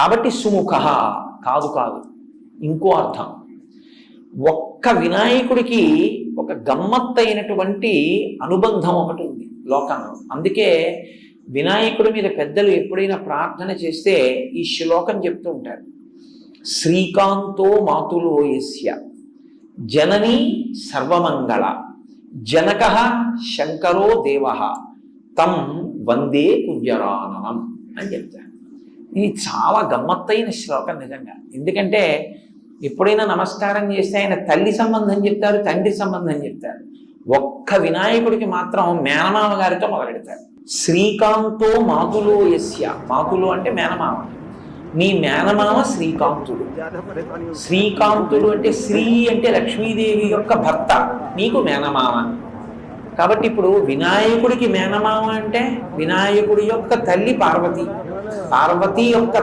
కాబట్టి సుముఖ కాదు కాదు, ఇంకో అర్థం. ఒక్క వినాయకుడికి ఒక గమ్మత్తైనటువంటి అనుబంధం ఒకటి ఉంది లోకంలో. అందుకే వినాయకుడి మీద పెద్దలు ఎప్పుడైనా ప్రార్థన చేస్తే ఈ శ్లోకం చెప్తూ ఉంటారు. శ్రీకాంతో మాతులో యస్య జననీ సర్వమంగళ జనక శంకరో దేవ తం వందే కుజరాననం అని చెప్తారు. ఇది చాలా గమ్మత్తైన శ్లోకం నిజంగా. ఎందుకంటే ఎప్పుడైనా నమస్కారం చేస్తే ఆయన తల్లి సంబంధం చెప్తారు, తండ్రి సంబంధం చెప్తారు. ఒక్క వినాయకుడికి మాత్రం మేనమామ గారితో మొదలెడతారు. శ్రీకాంతో మాతులో యస్య, మాతులు అంటే మేనమామ, నీ మేనమామ శ్రీకాంతుడు. శ్రీకాంతుడు అంటే శ్రీ అంటే లక్ష్మీదేవి యొక్క భర్త, నీకు మేనమామ. కాబట్టి ఇప్పుడు వినాయకుడికి మేనమామ అంటే వినాయకుడి యొక్క తల్లి పార్వతి, పార్వతి యొక్క